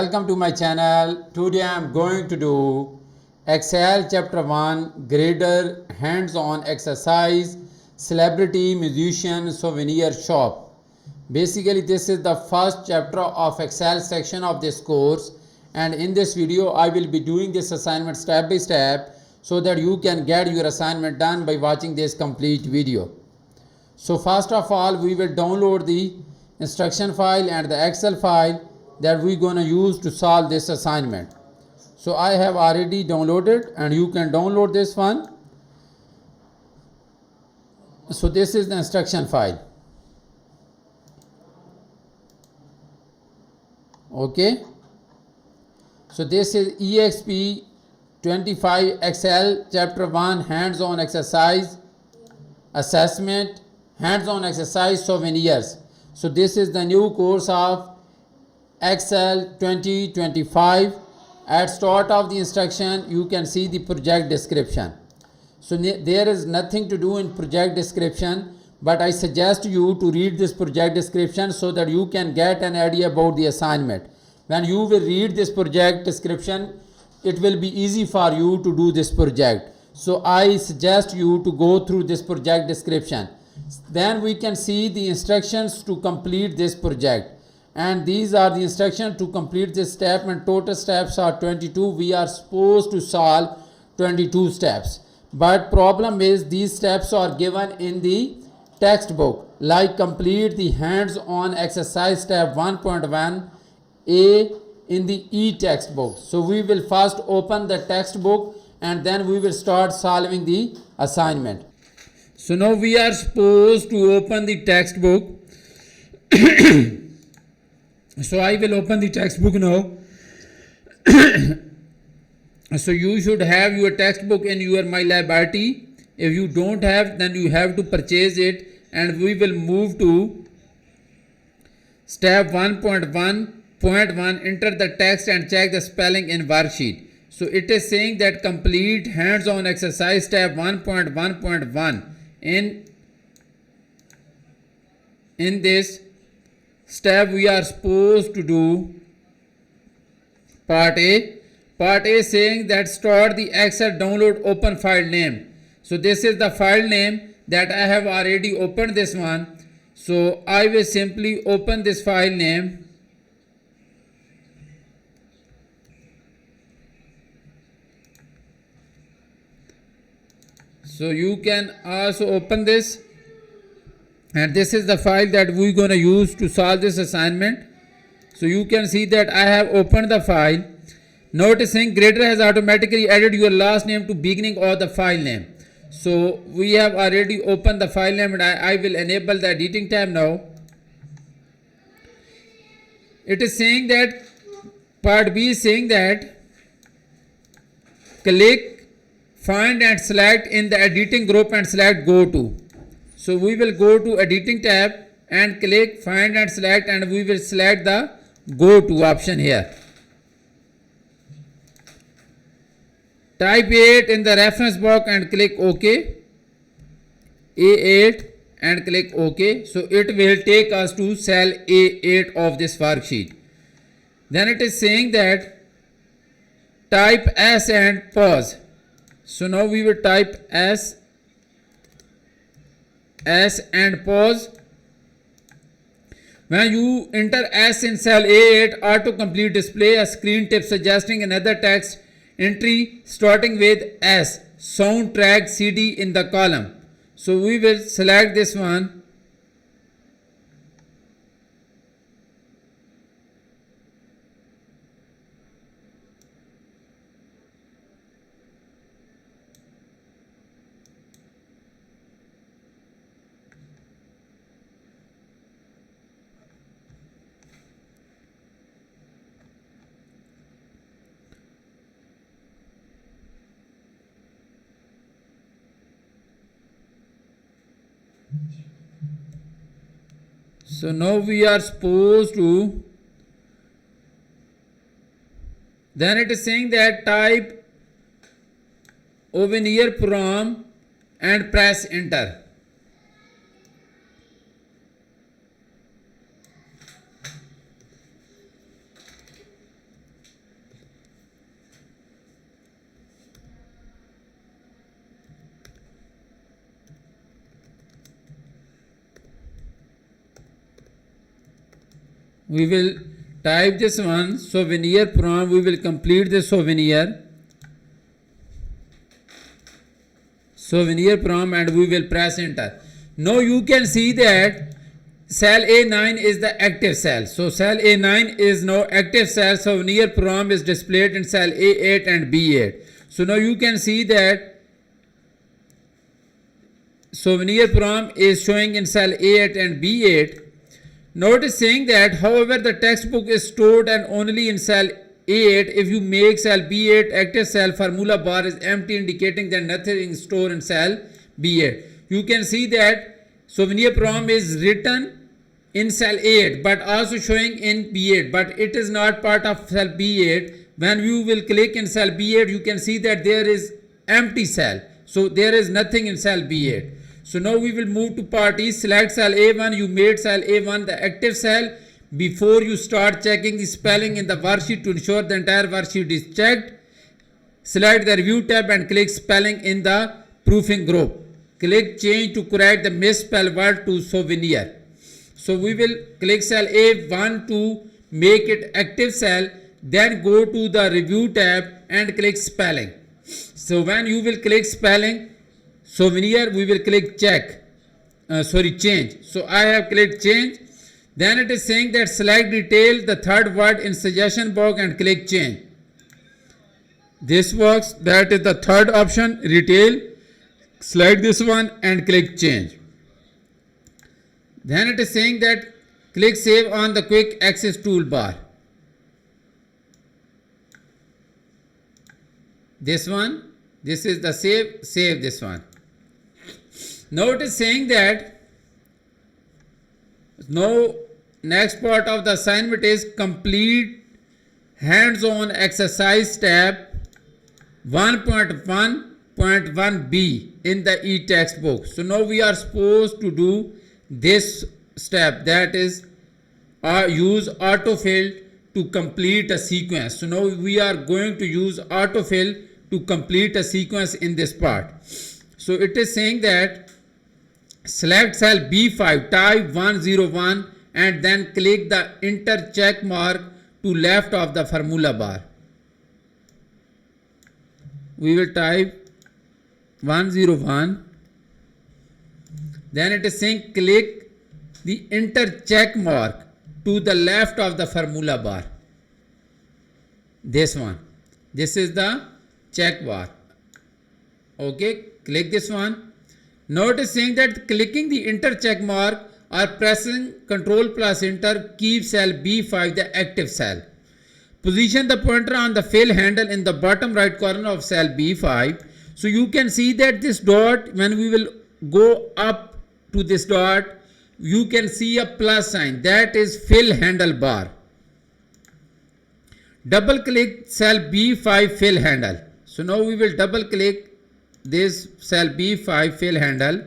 Welcome to my channel. Today I am going to do Excel chapter 1 grader hands-on exercise celebrity musician souvenir shop. Basically this is the first chapter of Excel section of this course, and in this video I will be doing this assignment step by step so that you can get your assignment done by watching this complete video. So first of all we will download the instruction file and the Excel file that we're going to use to solve this assignment. So I have already downloaded, and you can download this one. So this is the instruction file. Okay. So this is EXP 25 Excel chapter 1 hands-on exercise assessment hands-on exercise souvenirs. So this is the new course of Excel 2025. At start of the instruction you can see the project description. So there is nothing to do in project description, but I suggest you to read this project description so that you can get an idea about the assignment. When you will read this project description, it will be easy for you to do this project. So I suggest you to go through this project description. Then we can see the instructions to complete this project. And these are the instructions to complete this step, and total steps are 22. We are supposed to solve 22 steps, but problem is these steps are given in the textbook, like complete the hands-on exercise step 1.1a in the eText book. So we will first open the textbook and then we will start solving the assignment. So now we are supposed to open the textbook. So I will open the textbook now. So you should have your textbook in your My Library. If you don't have, then you have to purchase it, and we will move to step 1.1.1. Enter the text and check the spelling in worksheet. So it is saying that complete hands-on exercise step 1.1.1. In this step we are supposed to do part A. Part A saying that start the Excel download open file name. So this is the file name that I have already opened this one. So I will simply open this file name. So you can also open this. And this is the file that we're going to use to solve this assignment. So you can see that I have opened the file. Noticing grader has automatically added your last name to beginning of the file name. So we have already opened the file name, and I will enable the editing tab now. It is saying that part B is saying that click, find and select in the editing group and select go to. So we will go to editing tab and click find and select, and we will select the go to option here. Type A8 in the reference box and click OK. A8 and click OK. So it will take us to cell A8 of this worksheet. Then it is saying that type S and pause. So now we will type S and pause. When you enter S in cell A8, autocomplete display a screen tip suggesting another text entry starting with S, soundtrack CD in the column. So we will select this one. So now we are supposed to, then it is saying that type Souvenir program and press enter. we will type this one, souvenir prompt. We will complete the souvenir prompt and we will press enter. Now you can see that cell A9 is the active cell. So cell A9 is now active cell. Souvenir prompt is displayed in cell A8 and B8. So now you can see that souvenir prompt is showing in cell A8 and B8. Notice saying that however the textbook is stored and only in cell A8. If you make cell B8 active cell, formula bar is empty, indicating that nothing is stored in cell B8. You can see that souvenir prompt is written in cell A8 but also showing in B8, but it is not part of cell B8. When you will click in cell B8, you can see that there is empty cell. So there is nothing in cell B8. So now we will move to part E. Select cell A1. You made cell A1 the active cell. Before you start checking the spelling in the worksheet to ensure the entire worksheet is checked, select the review tab and click spelling in the proofing group. Click change to correct the misspelled word to souvenir. So we will click cell A1 to make it active cell. Then go to the review tab and click spelling. So when you will click spelling souvenir, we will click change. So I have clicked change. Then it is saying that select detail, the third word in suggestion box and click change. This works. That is the third option, retail. Select this one and click change. Then it is saying that click save on the quick access toolbar. This one, this is the save this one. Now it is saying that now next part of the assignment is complete hands-on exercise step 1.1.1b in the eText book. So now we are supposed to do this step, that is use autofill to complete a sequence. So now we are going to use autofill to complete a sequence in this part. So it is saying that select cell B5, type 101 and then click the enter check mark to left of the formula bar. We will type 101. Then it is saying click the enter check mark to the left of the formula bar. This one. This is the check bar. Okay, click this one. Now it is saying that clicking the enter check mark or pressing Ctrl plus enter keeps cell B5 the active cell. Position the pointer on the fill handle in the bottom right corner of cell B5. So you can see that this dot, when we will go up to this dot, you can see a plus sign, that is fill handle bar. Double click cell B5 fill handle. So now we will double click this cell B5 fill handle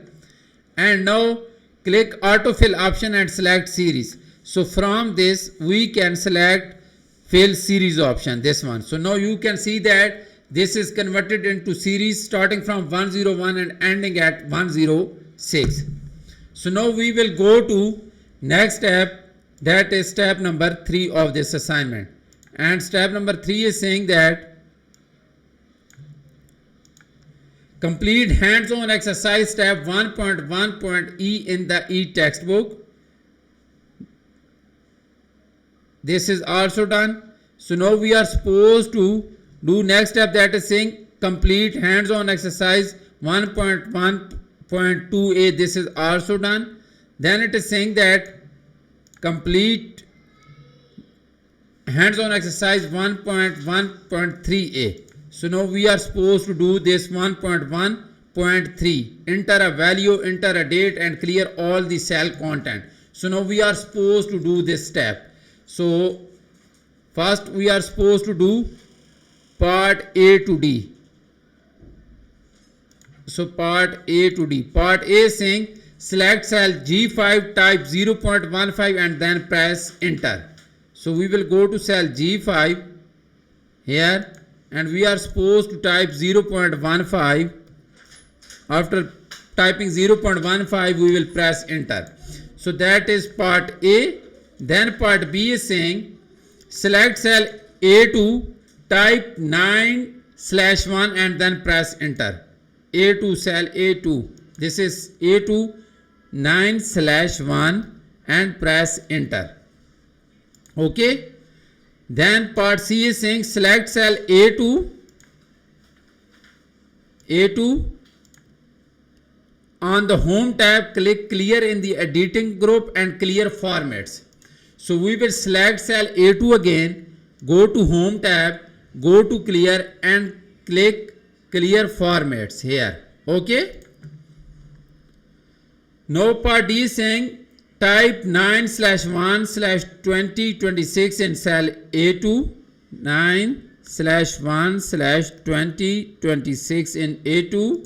and now click autofill option and select series. So from this we can select fill series option, this one. So now you can see that this is converted into series starting from 101 and ending at 106. So now we will go to next step, that is step number 3 of this assignment. And step number 3 is saying that complete hands-on exercise step 1.1.e in the eText book. This is also done. So now we are supposed to do next step, that is saying complete hands-on exercise 1.1.2a. This is also done. Then it is saying that complete hands-on exercise 1.1.3a. So now we are supposed to do this 1.1.3. Enter a value, enter a date and clear all the cell content. So now we are supposed to do this step. So first we are supposed to do part A to D. So part A to D. Part A is saying select cell G5, type 0.15 and then press enter. So we will go to cell G5 here and we are supposed to type 0.15. After typing 0.15 we will press enter. So that is part A. Then part B is saying select cell A2, type 9/1 and then press enter. A2, cell A2. This is A2 9/1 and press enter. Okay. Then part C is saying select cell A2 on the home tab, click clear in the editing group and clear formats. So we will select cell A2 again, go to home tab, go to clear and click clear formats here. Okay. Now part D is saying type 9/1/2026 in cell A2, 9/1/2026 in A2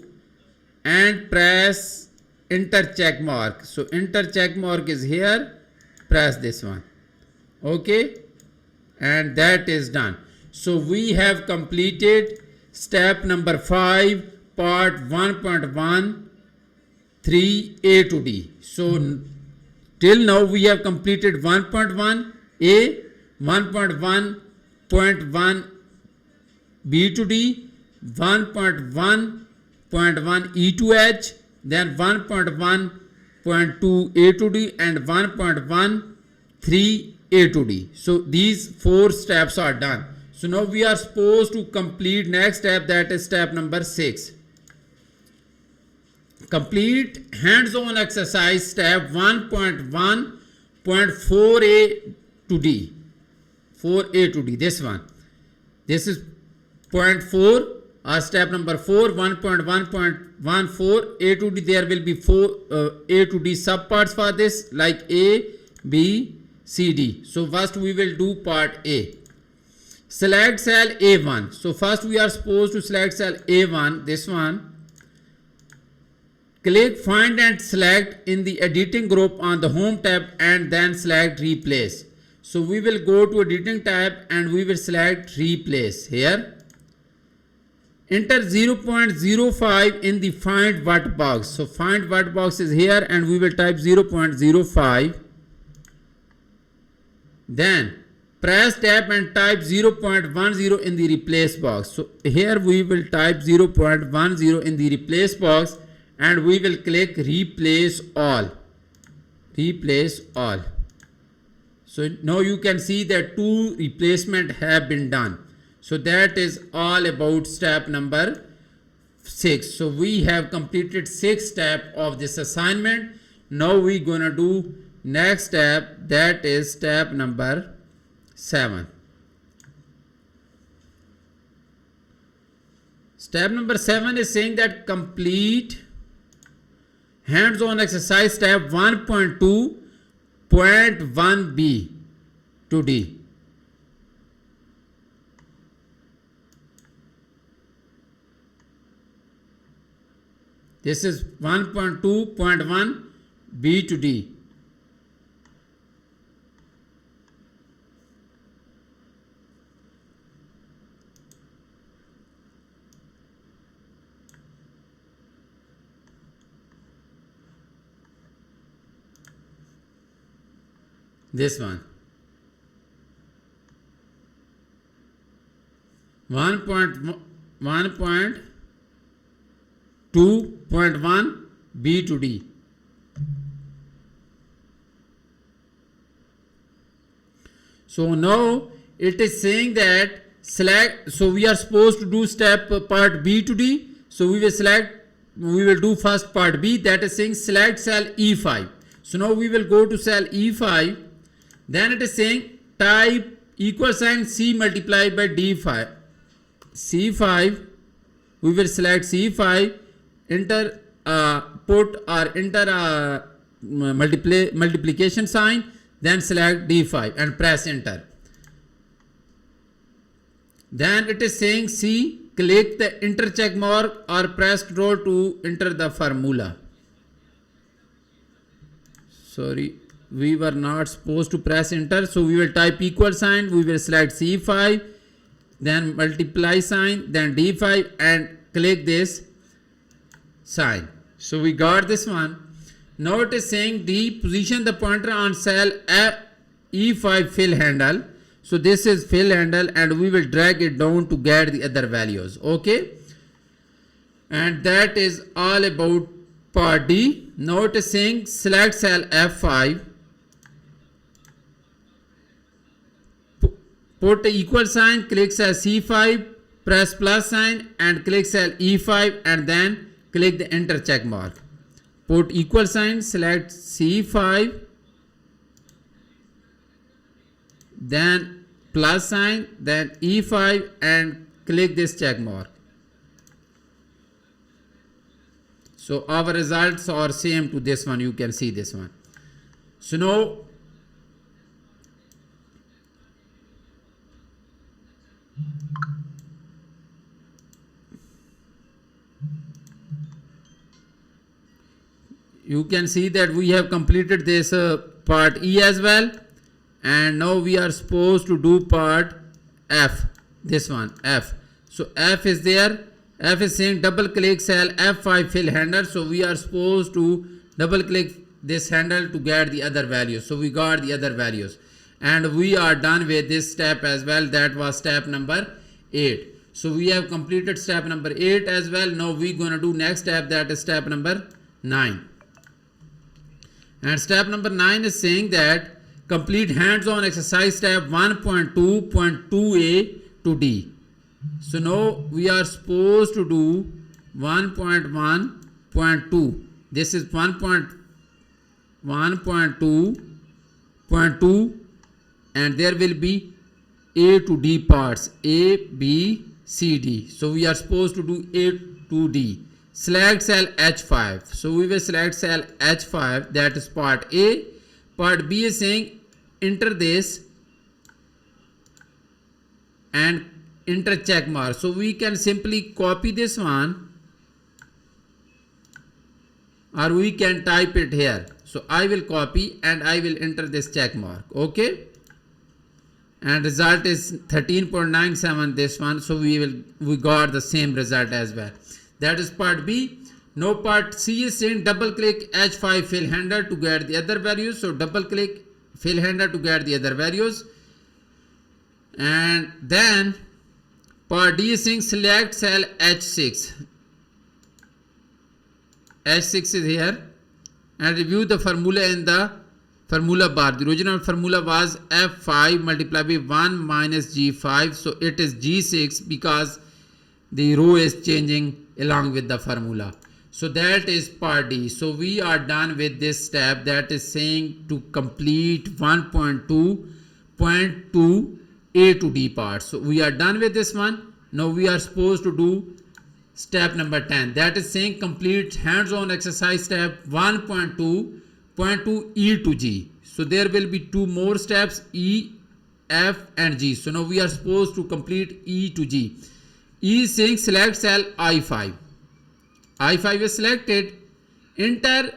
and press enter check mark. So enter check mark is here, press this one. Okay, and that is done. So we have completed step number 5, part 1.1 3A to D. So till now we have completed 1.1A, 1.1.1 B to D, 1.1.1 E to H, then 1.1.2 A to D and 1.1.3 A to D. So these 4 steps are done. So now we are supposed to complete next step, that is step number 6. Complete hands-on exercise step 1.1.4A to D. 4A to D, this one. This is point 4 or step number 4, 1.1.14 A to D. There will be 4 A to D subparts for this, like A, B, C, D. So first we will do part A. Select cell A1. So first we are supposed to select cell A1, this one. Click find and select in the editing group on the home tab and then select replace. So we will go to editing tab and we will select replace here. Enter 0.05 in the find what box. So find what box is here and we will type 0.05. Then press tab and type 0.10 in the replace box. So here we will type 0.10 in the replace box and we will click replace all. Replace all. So now you can see that 2 replacement have been done. So that is all about step number 6. So we have completed 6 steps of this assignment. Now we gonna do next step, that is step number 7. Step number 7 is saying that complete hands-on exercise step 1.2.1B to D. This is 1.2.1 B to D. This one 1.2.1 B to D. So now it is saying that select, so we are supposed to do step part B to D. So we will do first part B, that is saying select cell E5. So now we will go to cell E5. Then it is saying type = C multiplied by D5. C5, we will select C5, enter put or enter multiplication sign, then select D5 and press enter. Then it is saying C, click the enter check mark or press Ctrl to enter the formula. Sorry, we were not supposed to press enter. So we will type =, we will select C5, then multiply sign, then D5 and click this sign. So we got this one. Now it is saying D, position the pointer on cell E5 fill handle. So this is fill handle and we will drag it down to get the other values. Okay. And that is all about part D. Now it is saying select cell F5. Put equal sign, click cell C5, press plus sign and click cell E5 and then click the enter check mark. Put equal sign, select C5, then plus sign, then E5 and click this check mark. So our results are same to this one. You can see this one. So now you can see that we have completed this part E as well, and now we are supposed to do part F, this one F. So F is there. F is saying double click cell F5 fill handle. So we are supposed to double click this handle to get the other values. So we got the other values and we are done with this step as well. That was step number 8. So we have completed step number 8 as well. Now we gonna do next step, that is step number 9. And step number 9 is saying that complete hands-on exercise step 1.2.2a to D. So now we are supposed to do 1.1.2. This is 1.2.2 and there will be A to D parts, A, B, C, D. So we are supposed to do A to D. Select cell H5. So we will select cell H5, that is part A. Part B is saying enter this and enter check mark. So we can simply copy this one or we can type it here. So I will copy and I will enter this check mark. Okay. And result is 13.97 this one. So we got the same result as well. That is part B. Now part C is saying double click H5 fill handle to get the other values. So double click fill handle to get the other values. And then part D is saying select cell H6. H6 is here. And review the formula in the formula bar. The original formula was F5 multiplied by 1 minus G5. So it is G6 because the row is changing along with the formula. So that is part D. So we are done with this step, that is saying to complete 1.2.2 A to D part. So we are done with this one. Now we are supposed to do step number 10, that is saying complete hands-on exercise step 1.2.2 E to G. So there will be 2 more steps, E, F and G. So now we are supposed to complete E to G. E is saying select cell I5. I5 is selected. Enter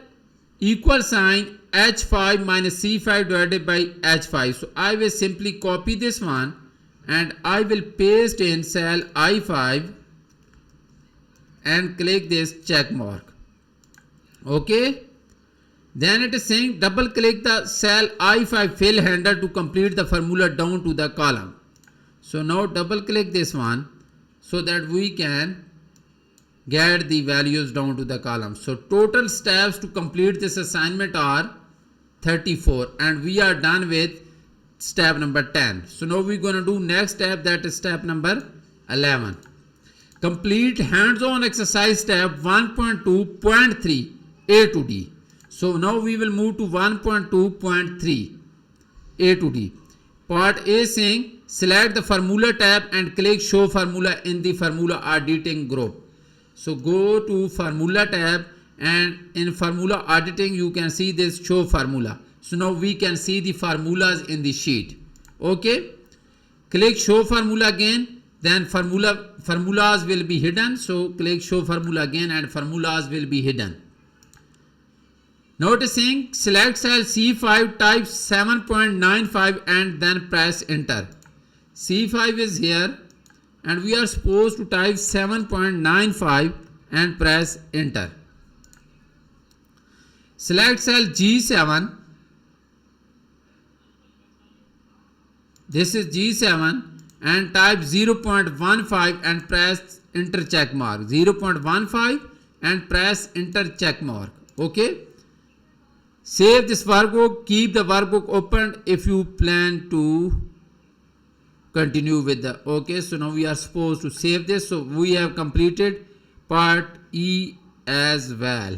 equal sign H5 minus C5 divided by H5. So I will simply copy this one and I will paste in cell I5 and click this check mark. Okay. Then it is saying double click the cell I5 fill handle to complete the formula down to the column. So now double click this one so that we can get the values down to the column. So total steps to complete this assignment are 34 and we are done with step number 10. So now we're going to do next step, that is step number 11. Complete hands-on exercise step 1.2.3 A to D. So now we will move to 1.2.3 A to D. Part A saying select the formula tab and click show formula in the formula editing group. So go to formula tab and in formula editing you can see this show formula. So now we can see the formulas in the sheet. Okay. Click show formula again, then formulas will be hidden. So click show formula again and formulas will be hidden. Now it is saying select cell C5, type 7.95 and then press enter. C5 is here and we are supposed to type 7.95 and press enter. Select cell G7 This is G7 and type 0.15 and press enter check mark. 0.15 and press enter check mark. Okay. Save this workbook. Keep the workbook open if you plan to continue with the. Okay. So now we are supposed to save this. So we have completed part E as well.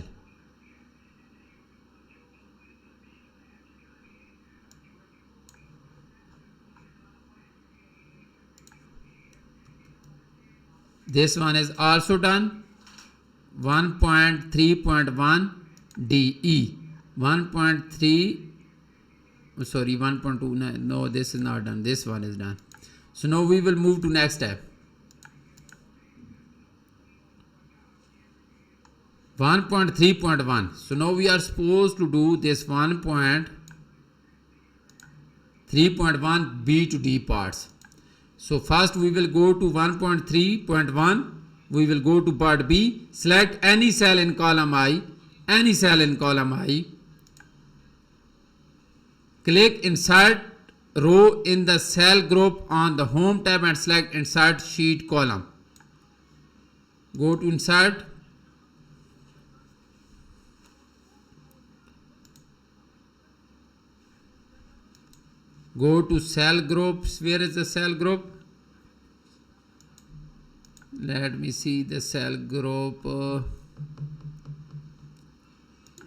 This one is also done. 1.3.1 DE. 1.3, sorry, 1.2, no, this is not done. This one is done. So now we will move to next step. 1.3.1. So now we are supposed to do this 1.3.1 B to D parts. So first we will go to 1.3.1. We will go to part B. Select any cell in column I. Any cell in column I. Click insert row in the cell group on the home tab and select insert sheet column. Go to insert. Go to cell groups. Where is the cell group? Let me see the cell group.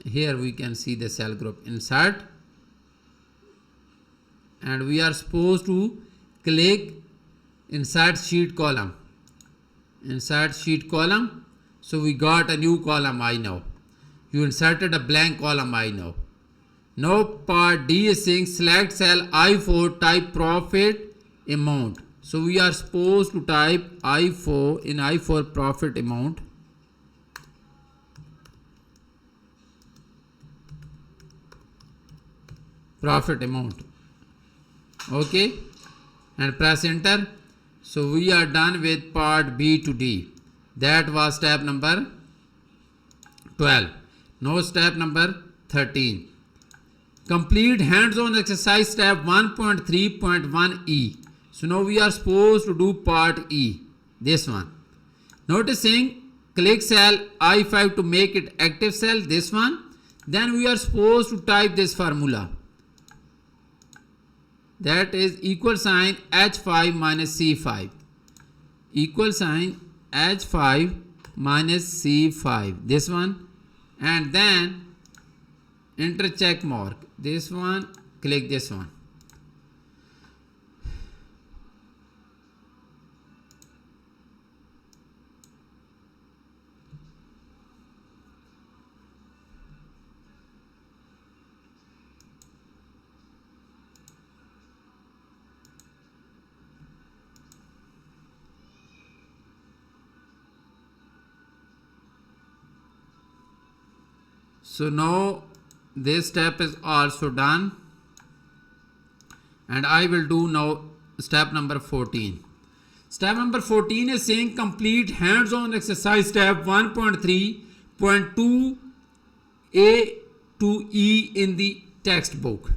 Here we can see the cell group. Insert. And we are supposed to click insert sheet column. Insert sheet column. So we got a new column I now. You inserted a blank column I now. Now part D is saying select cell I4, type profit amount. So we are supposed to type I4 in I4 profit amount. Profit amount. Okay. And press enter. So we are done with part B to D. That was step number 12. Now step number 13. Complete hands-on exercise step 1.3.1E. So now we are supposed to do part E. This one. Noticing click cell I5 to make it active cell. This one. Then we are supposed to type this formula. That is equal sign H5 minus C5. Equal sign H5 minus C5. This one. And then enter check mark. This one. Click this one. So now this step is also done, and I will do now step number 14. Step number 14 is saying complete hands-on exercise step 1.3.2 A to E in the textbook.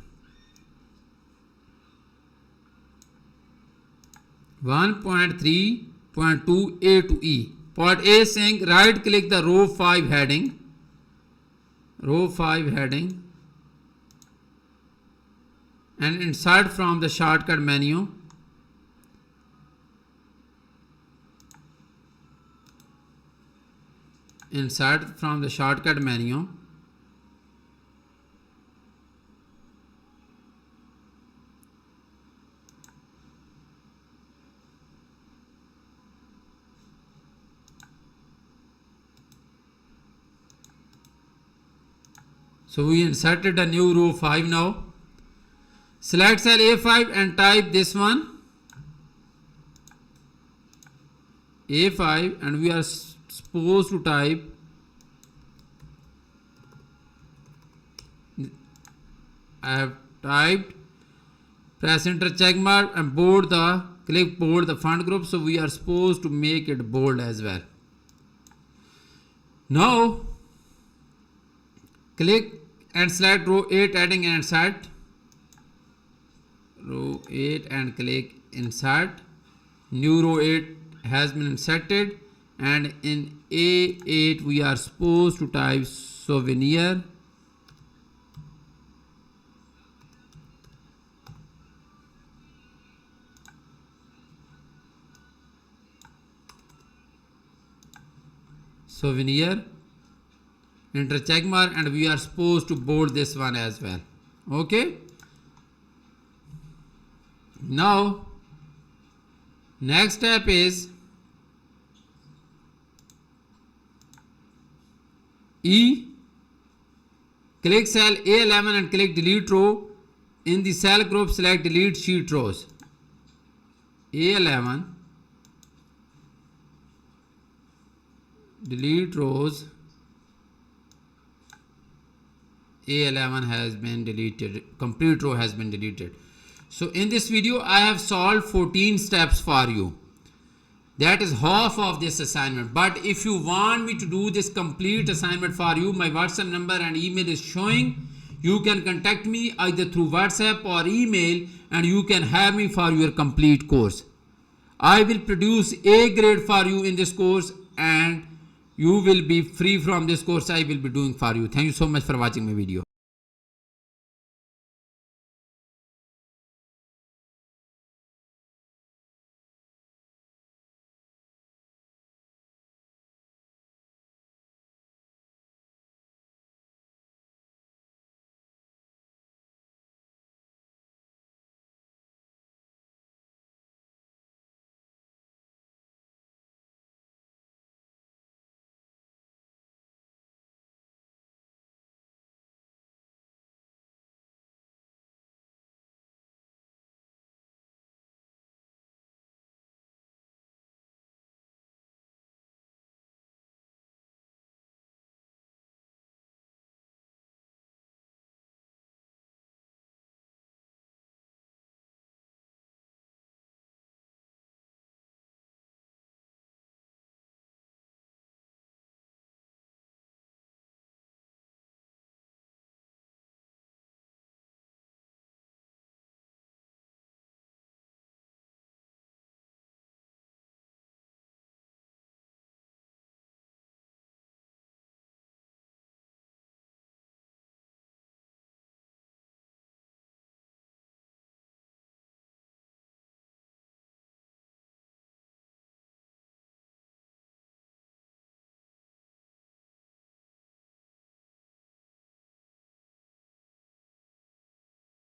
1.3.2 A to E. Part A is saying right click the row 5 heading. Row 5 heading and insert from the shortcut menu. Insert from the shortcut menu. So we inserted a new row 5 now. Select cell A5 and type this one. A5, and we are supposed to type I have typed. Press enter check mark and click bold the font group. So we are supposed to make it bold as well. Now click and select row 8 heading and insert. row 8 and click insert. New row 8 has been inserted, and in A8 we are supposed to type souvenir. Souvenir, enter check mark, and we are supposed to bold this one as well. Okay. Now next step is E. Click cell A11 and click delete row. In the cell group select delete sheet rows. A11, delete rows. A11 has been deleted, complete row has been deleted. So in this video I have solved 14 steps for you. That is half of this assignment. But if you want me to do this complete assignment for you, my WhatsApp number and email is showing. You can contact me either through WhatsApp or email, and you can have me for your complete course. I will produce A grade for you in this course, and you will be free from this course I will be doing for you. Thank you so much for watching my video.